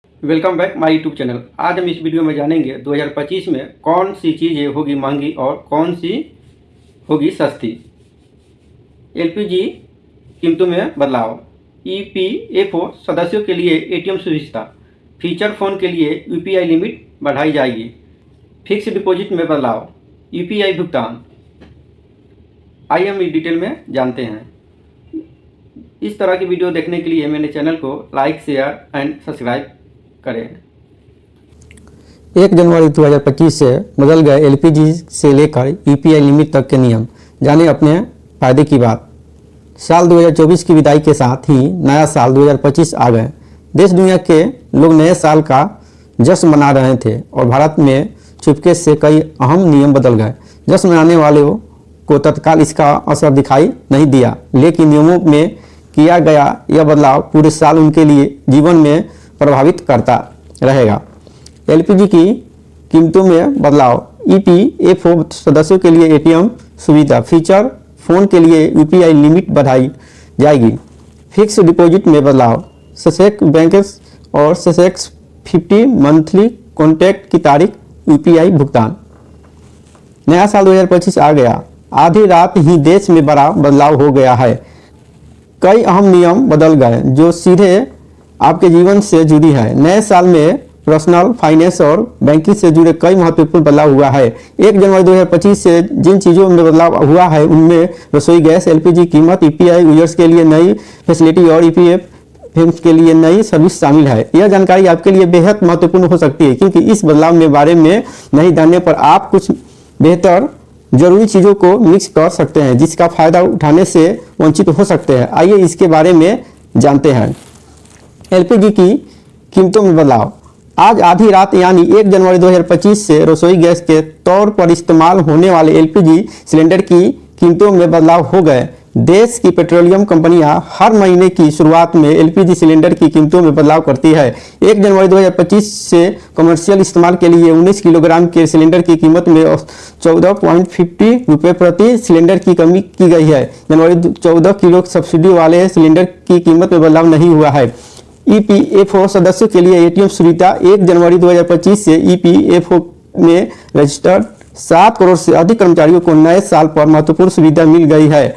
Welcome back my YouTube channel. आज हम इस वीडियो में जानेंगे 2025 में कौन सी चीज़ें होगी महंगी और कौन सी होगी सस्ती। एलपीजी कीमतों में बदलाव, ईपीएफओ सदस्यों के लिए एटीएम सुविधा, फीचर फ़ोन के लिए यूपीआई लिमिट बढ़ाई जाएगी, फिक्स डिपॉजिट में बदलाव, यूपीआई भुगतान। आइए हम इस डिटेल में जानते हैं। इस तरह की वीडियो देखने के लिए मेरे चैनल को लाइक, शेयर एंड सब्सक्राइब करें। 1 जनवरी 2025 से बदल गए एलपीजी से लेकर यूपीआई लिमिट तक के नियम। जाने अपने फायदे की बात। साल 2024 की विदाई के साथ ही नया साल 2025 आ गए। देश दुनिया के लोग नए साल का जश्न मना रहे थे और भारत में चुपके से कई अहम नियम बदल गए। जश्न मनाने वालों को तत्काल इसका असर दिखाई नहीं दिया, लेकिन नियमों में किया गया यह बदलाव पूरे साल उनके लिए जीवन में प्रभावित करता रहेगा। एलपीजी की कीमतों में बदलाव, ईपीएफओ सदस्यों के लिए एटीएम सुविधा, फीचर फ़ोन के लिए यूपीआई लिमिट बढ़ाई जाएगी, फिक्स डिपॉजिट में बदलाव, सेसेक्स बैंक्स और सेसेक्स 50 मंथली कॉन्टैक्ट की तारीख, यूपीआई भुगतान। नया साल 2025 आ गया। आधी रात ही देश में बड़ा बदलाव हो गया है। कई अहम नियम बदल गए जो सीधे आपके जीवन से जुड़ी है। नए साल में पर्सनल फाइनेंस और बैंकिंग से जुड़े कई महत्वपूर्ण बदलाव हुआ है। 1 जनवरी 2025 से जिन चीज़ों में बदलाव हुआ है उनमें रसोई गैस, एलपीजी कीमत, ईपीआई यूजर्स के लिए नई फैसिलिटी और ईपीएफ के लिए नई सर्विस शामिल है। यह जानकारी आपके लिए बेहद महत्वपूर्ण हो सकती है क्योंकि इस बदलाव के बारे में नहीं जानने पर आप कुछ बेहतर जरूरी चीज़ों को मिक्स कर सकते हैं जिसका फायदा उठाने से वंचित हो सकते हैं। आइए इसके बारे में जानते हैं। एलपीजी की कीमतों में बदलाव। आज आधी रात यानी 1 जनवरी 2025 से रसोई गैस के तौर पर इस्तेमाल होने वाले एलपीजी सिलेंडर की कीमतों में बदलाव हो गए। देश की पेट्रोलियम कंपनियां हर महीने की शुरुआत में एलपीजी सिलेंडर की कीमतों में बदलाव करती है। 1 जनवरी 2025 से कमर्शियल इस्तेमाल के लिए 19 किलोग्राम के सिलेंडर की कीमत में 14.50 रुपये प्रति सिलेंडर की कमी की गई है। जनवरी 14 किलो सब्सिडी वाले सिलेंडर की कीमत में बदलाव नहीं हुआ है। ईपीएफओ सदस्यों के लिए एटीएम सुविधा। 1 जनवरी 2025 से ईपीएफओ में रजिस्टर्ड 7 करोड़ से अधिक कर्मचारियों को नए साल पर महत्वपूर्ण सुविधा मिल गई है।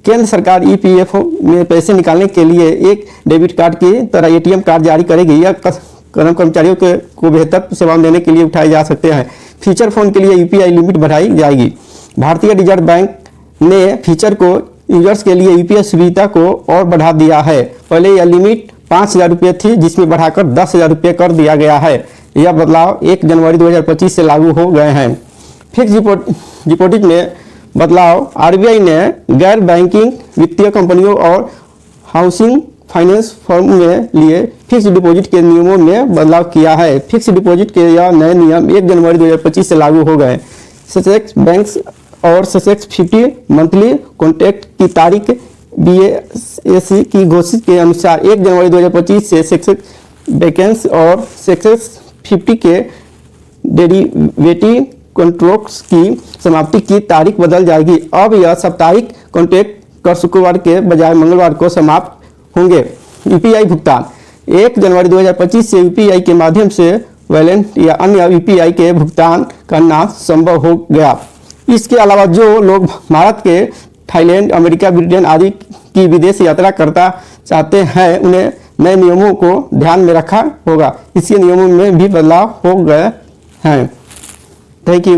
केंद्र सरकार ईपीएफओ में पैसे निकालने के लिए एक डेबिट कार्ड की तरह एटीएम कार्ड जारी करेगी। यह कदम कर्मचारियों को बेहतर सेवाएं देने के लिए उठाए जा सकते हैं। फीचर फोन के लिए यूपीआई लिमिट बढ़ाई जाएगी। भारतीय रिजर्व बैंक ने फीचर को यूजर्स के लिए यूपीआई सुविधा को और बढ़ा दिया है। पहले यह लिमिट 5,000 रुपये थी जिसमें बढ़ाकर 10,000 रुपये कर दिया गया है। यह बदलाव 1 जनवरी 2025 से लागू हो गए हैं। फिक्स डिपॉजिट में बदलाव। आरबीआई ने गैर बैंकिंग वित्तीय कंपनियों और हाउसिंग फाइनेंस फर्म में लिए फिक्स डिपॉजिट के नियमों में बदलाव किया है। फिक्स डिपॉजिट के यह नए नियम 1 जनवरी 2025 से लागू हो गए। सेसेक्स बैंक्स और सेसेक्स 50 मंथली कॉन्टैक्ट की तारीख बीएसई की घोषित के अनुसार 1 जनवरी 2025 से सेसेक्स बैंक्स और सेसेक्स 50 के डेरिवेटिव कॉन्ट्रैक्ट्स की समाप्ति की तारीख बदल जाएगी। अब यह साप्ताहिक कॉन्ट्रैक्ट कर शुक्रवार के बजाय मंगलवार को समाप्त होंगे। यूपीआई भुगतान। 1 जनवरी 2025 से यूपीआई के माध्यम से वैलेट या अन्य यूपीआई के भुगतान करना संभव हो गया। इसके अलावा जो लोग भारत के थाईलैंड, अमेरिका, ब्रिटेन आदि की विदेश यात्रा करता चाहते हैं उन्हें नए नियमों को ध्यान में रखा होगा। इसके नियमों में भी बदलाव हो गए हैं। Thank you.